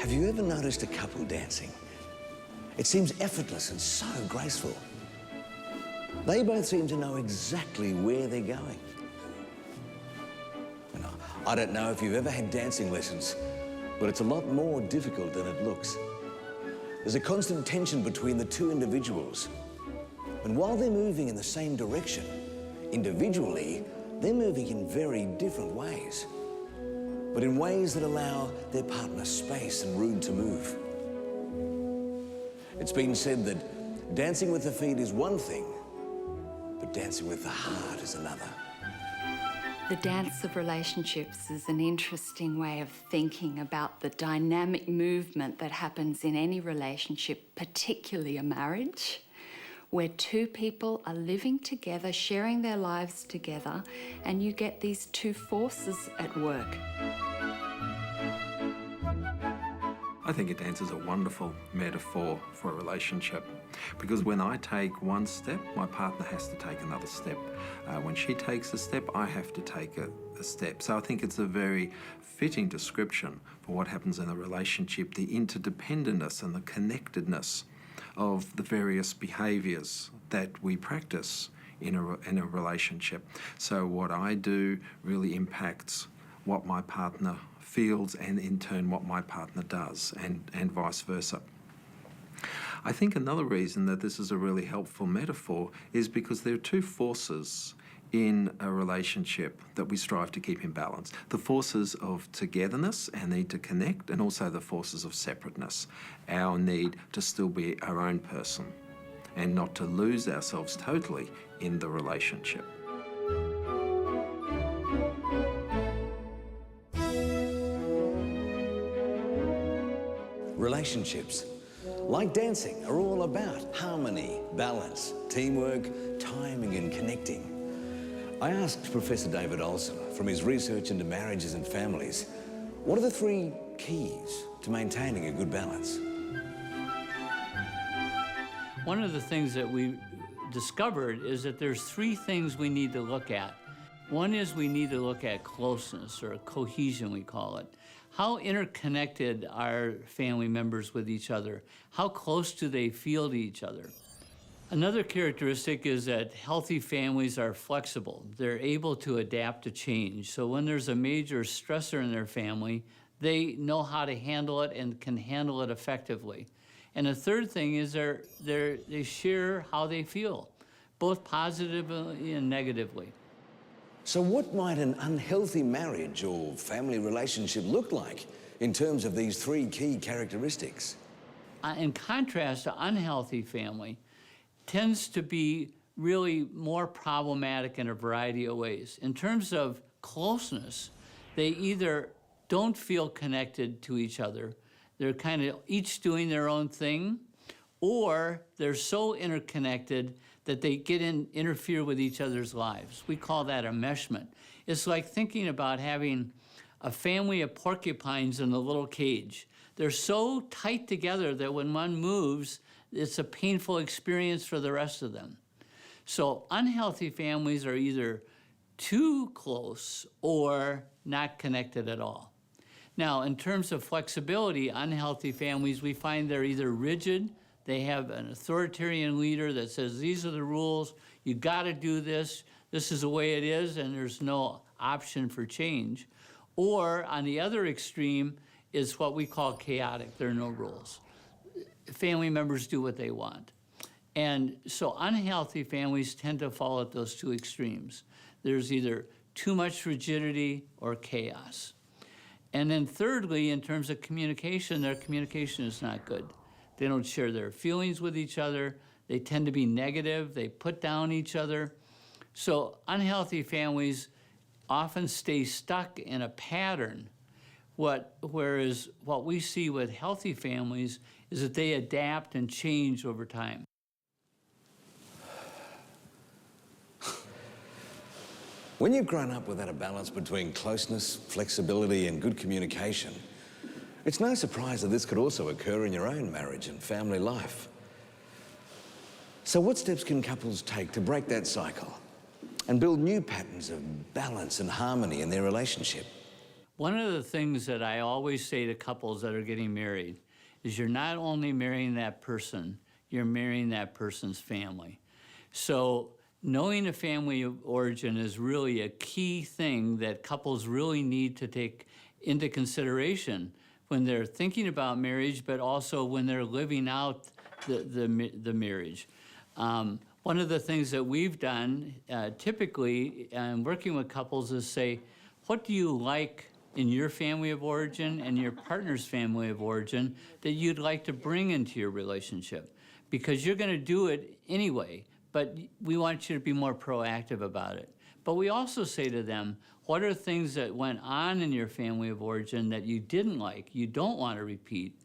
Have you ever noticed a couple dancing? It seems effortless and so graceful. They both seem to know exactly where they're going. And I don't know if you've ever had dancing lessons, but it's a lot more difficult than it looks. There's a constant tension between the two individuals. And while they're moving in the same direction, individually, they're moving in very different ways, but in ways that allow their partner space and room to move. It's been said that dancing with the feet is one thing, but dancing with the heart is another. The dance of relationships is an interesting way of thinking about the dynamic movement that happens in any relationship, particularly a marriage, where two people are living together, sharing their lives together, and you get these two forces at work. I think a dance is a wonderful metaphor for a relationship, because when I take one step, my partner has to take another step. When she takes a step, I have to take a step. So I think it's a very fitting description for what happens in a relationship, the interdependentness and the connectedness of the various behaviours that we practice in a relationship. So what I do really impacts what my partner feels and in turn what my partner does, and vice versa. I think another reason that this is a really helpful metaphor is because there are two forces in a relationship that we strive to keep in balance. The forces of togetherness, our need to connect, and also the forces of separateness, our need to still be our own person and not to lose ourselves totally in the relationship. Relationships, like dancing, are all about harmony, balance, teamwork, timing and connecting. I asked Professor David Olson from his research into marriages and families, what are the three keys to maintaining a good balance? One of the things that we discovered is that there's three things we need to look at. One is we need to look at closeness, or cohesion we call it. How interconnected are family members with each other? How close do they feel to each other? Another characteristic is that healthy families are flexible. They're able to adapt to change. So when there's a major stressor in their family, they know how to handle it and can handle it effectively. And the third thing is they share how they feel, both positively and negatively. So what might an unhealthy marriage or family relationship look like in terms of these three key characteristics? In contrast, an unhealthy family tends to be really more problematic in a variety of ways. In terms of closeness, they either don't feel connected to each other, they're kind of each doing their own thing, or they're so interconnected that they interfere with each other's lives. We call that enmeshment. It's like thinking about having a family of porcupines in a little cage. They're so tight together that when one moves, it's a painful experience for the rest of them. So unhealthy families are either too close or not connected at all. Now, in terms of flexibility, unhealthy families, we find they're either rigid, they have an authoritarian leader that says, these are the rules, you gotta do this is the way it is, and there's no option for change. Or on the other extreme is what we call chaotic, there are no rules. Family members do what they want. And so unhealthy families tend to fall at those two extremes. There's either too much rigidity or chaos. And then thirdly, in terms of communication, their communication is not good. They don't share their feelings with each other. They tend to be negative. They put down each other. So unhealthy families often stay stuck in a pattern, whereas what we see with healthy families is that they adapt and change over time. When you've grown up without a balance between closeness, flexibility and good communication, it's no surprise that this could also occur in your own marriage and family life. So what steps can couples take to break that cycle and build new patterns of balance and harmony in their relationship? One of the things that I always say to couples that are getting married is you're not only marrying that person, you're marrying that person's family. So knowing a family of origin is really a key thing that couples really need to take into consideration when they're thinking about marriage, but also when they're living out the marriage. One of the things that we've done typically in working with couples is say, what do you like in your family of origin and your partner's family of origin that you'd like to bring into your relationship? Because you're going to do it anyway, but we want you to be more proactive about it. But we also say to them, what are things that went on in your family of origin that you didn't like, you don't want to repeat,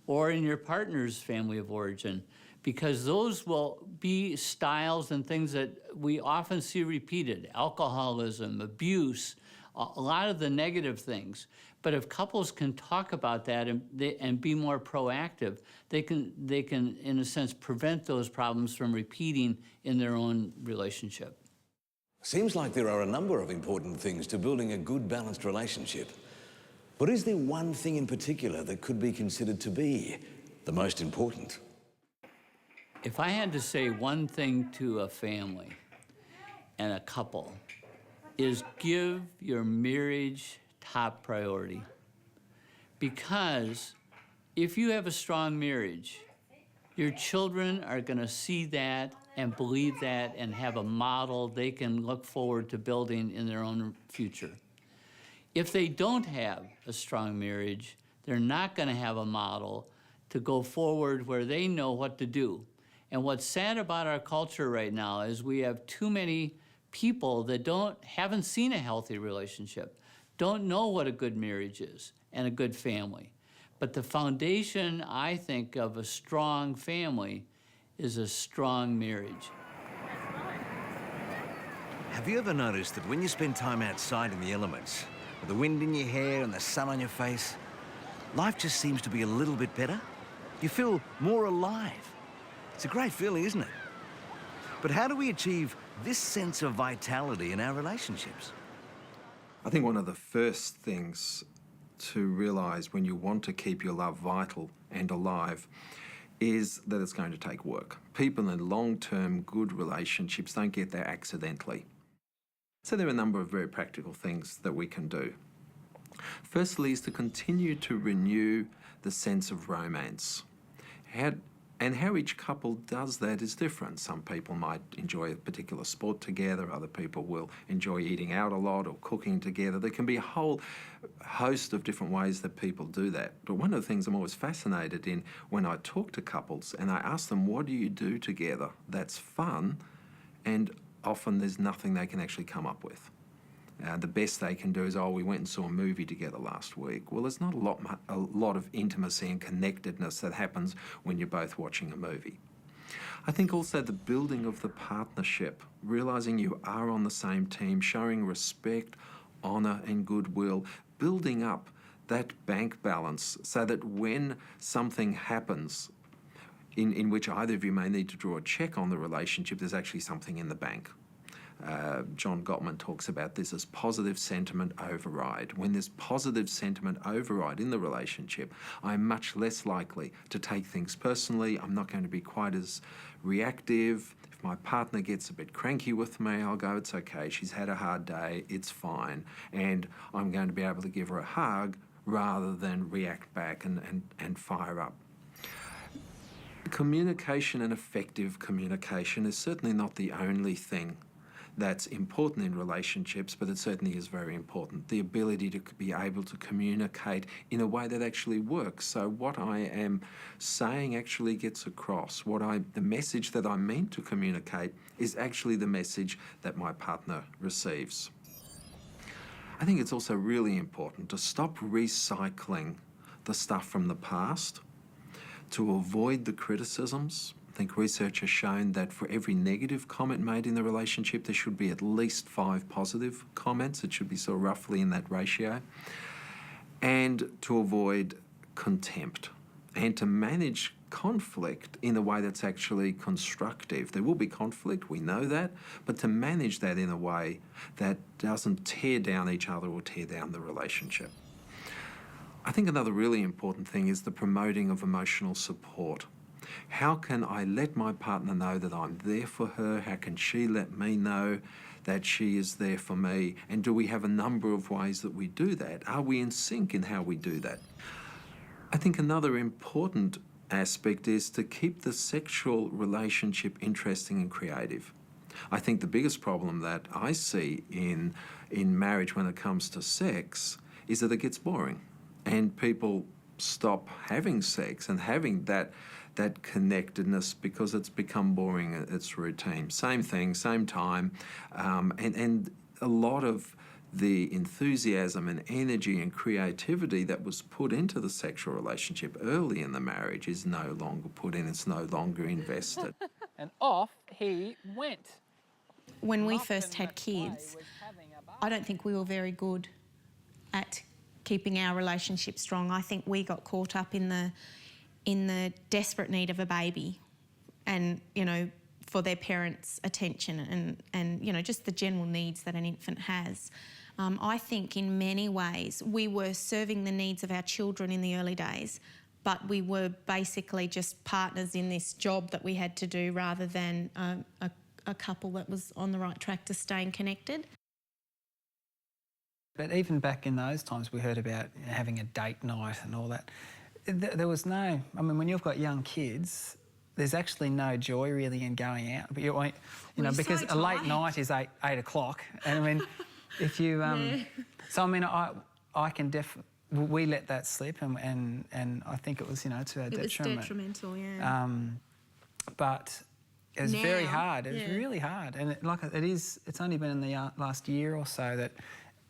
or in your partner's family of origin? Because those will be styles and things that we often see repeated: alcoholism, abuse, a lot of the negative things. But if couples can talk about that and be more proactive, they can, in a sense, prevent those problems from repeating in their own relationship. Seems like there are a number of important things to building a good, balanced relationship. But is there one thing in particular that could be considered to be the most important? If I had to say one thing to a family and a couple, is give your marriage top priority. Because if you have a strong marriage, your children are going to see that and believe that and have a model they can look forward to building in their own future. If they don't have a strong marriage, they're not going to have a model to go forward where they know what to do. And what's sad about our culture right now is we have too many people that haven't seen a healthy relationship, don't know what a good marriage is and a good family. But the foundation, I think, of a strong family is a strong marriage. Have you ever noticed that when you spend time outside in the elements, with the wind in your hair and the sun on your face, life just seems to be a little bit better? You feel more alive. It's a great feeling, isn't it? But how do we achieve this sense of vitality in our relationships? I think one of the first things to realize when you want to keep your love vital and alive is that it's going to take work. People in long-term good relationships don't get there accidentally. So there are a number of very practical things that we can do. Firstly is to continue to renew the sense of romance. How each couple does that is different. Some people might enjoy a particular sport together, other people will enjoy eating out a lot or cooking together. There can be a whole host of different ways that people do that. But one of the things I'm always fascinated in when I talk to couples and I ask them, what do you do together that's fun? And often there's nothing they can actually come up with. The best they can do is, we went and saw a movie together last week. Well, there's not a lot of intimacy and connectedness that happens when you're both watching a movie. I think also the building of the partnership, realising you are on the same team, showing respect, honour and goodwill, building up that bank balance so that when something happens in which either of you may need to draw a cheque on the relationship, there's actually something in the bank. John Gottman talks about this as positive sentiment override. When there's positive sentiment override in the relationship, I'm much less likely to take things personally. I'm not going to be quite as reactive. If my partner gets a bit cranky with me, I'll go, it's okay, she's had a hard day, it's fine. And I'm going to be able to give her a hug rather than react back and fire up. Communication and effective communication is certainly not the only thing that's important in relationships, but it certainly is very important. The ability to be able to communicate in a way that actually works. So what I am saying actually gets across. The message that I meant to communicate is actually the message that my partner receives. I think it's also really important to stop recycling the stuff from the past, to avoid the criticisms. I think research has shown that for every negative comment made in the relationship, there should be at least 5 positive comments. It should be sort of roughly in that ratio. And to avoid contempt and to manage conflict in a way that's actually constructive. There will be conflict, we know that, but to manage that in a way that doesn't tear down each other or tear down the relationship. I think another really important thing is the promoting of emotional support. How can I let my partner know that I'm there for her? How can she let me know that she is there for me? And do we have a number of ways that we do that? Are we in sync in how we do that? I think another important aspect is to keep the sexual relationship interesting and creative. I think the biggest problem that I see in marriage when it comes to sex is that it gets boring and people stop having sex and having that connectedness because it's become boring, it's routine. Same thing, same time, and a lot of the enthusiasm and energy and creativity that was put into the sexual relationship early in the marriage is no longer put in, it's no longer invested. And off he went. When we first had kids, I don't think we were very good at keeping our relationship strong. I think we got caught up in the desperate need of a baby and, you know, for their parents' attention and you know, just the general needs that an infant has. I think in many ways we were serving the needs of our children in the early days, but we were basically just partners in this job that we had to do rather than a couple that was on the right track to staying connected. But even back in those times we heard about having a date night and all that. There was no, I mean, when you've got young kids, there's actually no joy really in going out. But you know, because so a late tired. night is 8 o'clock. And I mean, if you, so I mean, I can we let that slip and I think it was, you know, to our detriment. It was detrimental, yeah. But it was very Now, hard. It was yeah. really hard. And it's only been in the last year or so that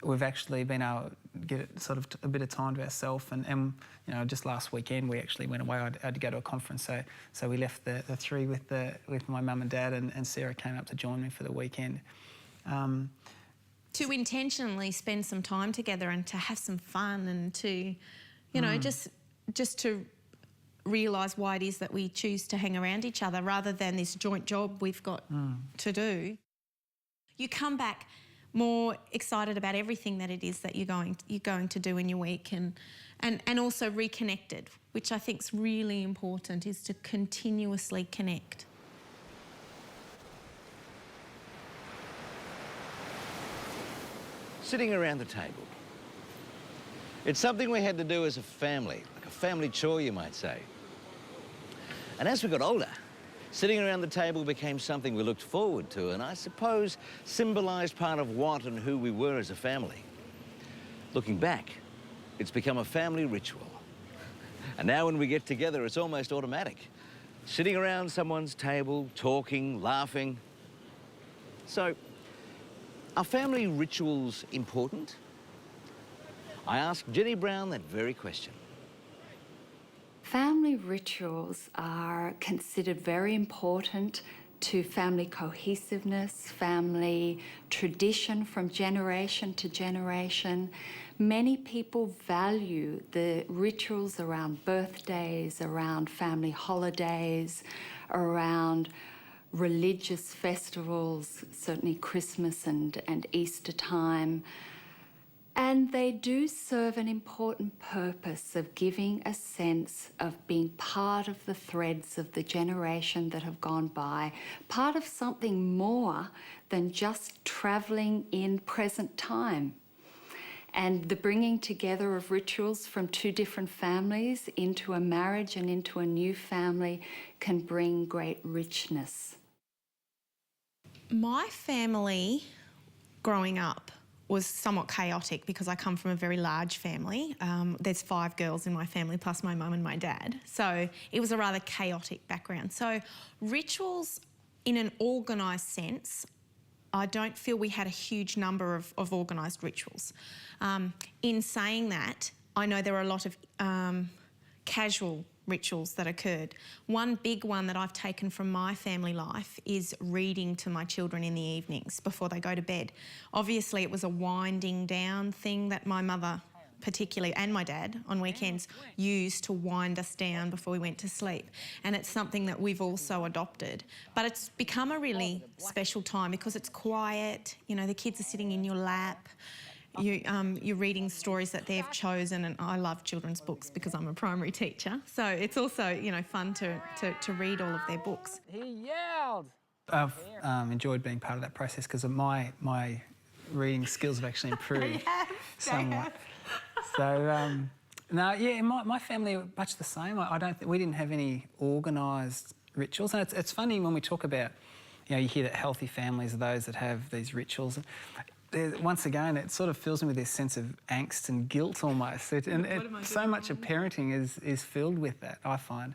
we've actually been able to get sort of a bit of time to ourselves. And you know, just last weekend we actually went away. I had to go to a conference, so we left the three with my mum and dad, and Sarah came up to join me for the weekend. To intentionally spend some time together and to have some fun and to, you know, just to realise why it is that we choose to hang around each other rather than this joint job we've got to do. You come back more excited about everything that it is that you're going to do in your week and also reconnected, which I think is really important, is to continuously connect. Sitting around the table. It's something we had to do as a family, like a family chore, you might say. And as we got older, sitting around the table became something we looked forward to and I suppose symbolised part of what and who we were as a family. Looking back, it's become a family ritual. And now when we get together, it's almost automatic. Sitting around someone's table, talking, laughing. So, are family rituals important? I asked Jenny Brown that very question. Family rituals are considered very important to family cohesiveness, family tradition from generation to generation. Many people value the rituals around birthdays, around family holidays, around religious festivals, certainly Christmas and Easter time. And they do serve an important purpose of giving a sense of being part of the threads of the generation that have gone by, part of something more than just travelling in present time. And the bringing together of rituals from two different families into a marriage and into a new family can bring great richness. My family growing up was somewhat chaotic because I come from a very large family. There's 5 girls in my family plus my mum and my dad. So it was a rather chaotic background. So rituals in an organised sense, I don't feel we had a huge number of organised rituals. In saying that, I know there were a lot of casual rituals that occurred. One big one that I've taken from my family life is reading to my children in the evenings before they go to bed. Obviously, it was a winding down thing that my mother particularly, and my dad on weekends, used to wind us down before we went to sleep. And it's something that we've also adopted. But it's become a really special time because it's quiet, you know, the kids are sitting in your lap, You're reading stories that they've chosen, and I love children's books because I'm a primary teacher. So it's also, you know, fun to read all of their books. He yelled. I've enjoyed being part of that process because my reading skills have actually improved somewhat. So no, yeah, my family are much the same. I don't think we didn't have any organised rituals, and it's funny when we talk about, you know, you hear that healthy families are those that have these rituals. Once again, it sort of fills me with this sense of angst and guilt almost. So much of parenting is filled with that, I find.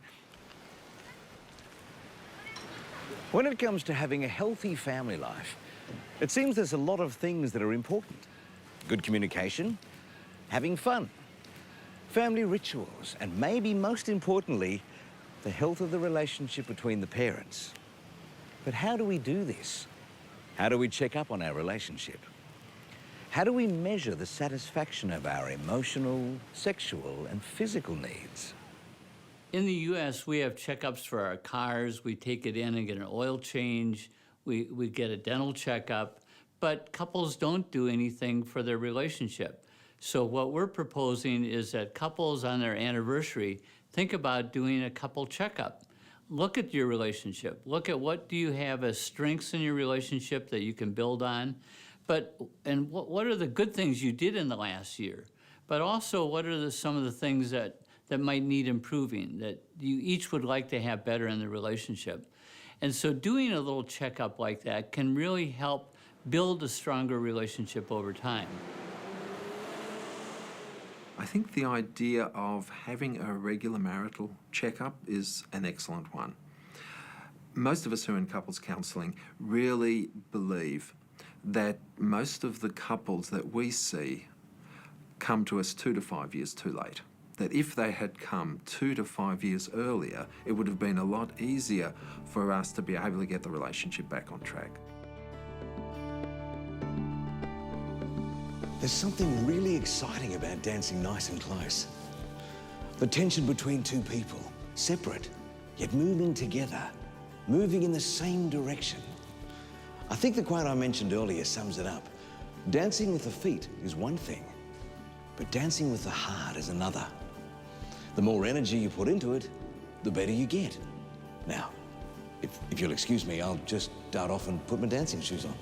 When it comes to having a healthy family life, it seems there's a lot of things that are important. Good communication, having fun, family rituals, and maybe most importantly, the health of the relationship between the parents. But how do we do this? How do we check up on our relationship? How do we measure the satisfaction of our emotional, sexual, and physical needs? In the U.S., we have checkups for our cars. We take it in and get an oil change. We get a dental checkup. But couples don't do anything for their relationship. So what we're proposing is that couples on their anniversary think about doing a couple checkup. Look at your relationship. Look at what do you have as strengths in your relationship that you can build on. And what are the good things you did in the last year? But also, what are some of the things that might need improving, that you each would like to have better in the relationship? And so doing a little checkup like that can really help build a stronger relationship over time. I think the idea of having a regular marital checkup is an excellent one. Most of us who are in couples counselling really believe that most of the couples that we see come to us 2 to 5 years too late. That if they had come 2 to 5 years earlier, it would have been a lot easier for us to be able to get the relationship back on track. There's something really exciting about dancing nice and close. The tension between two people, separate, yet moving together, moving in the same direction. I think the quote I mentioned earlier sums it up. Dancing with the feet is one thing, but dancing with the heart is another. The more energy you put into it, the better you get. Now, if you'll excuse me, I'll just dart off and put my dancing shoes on.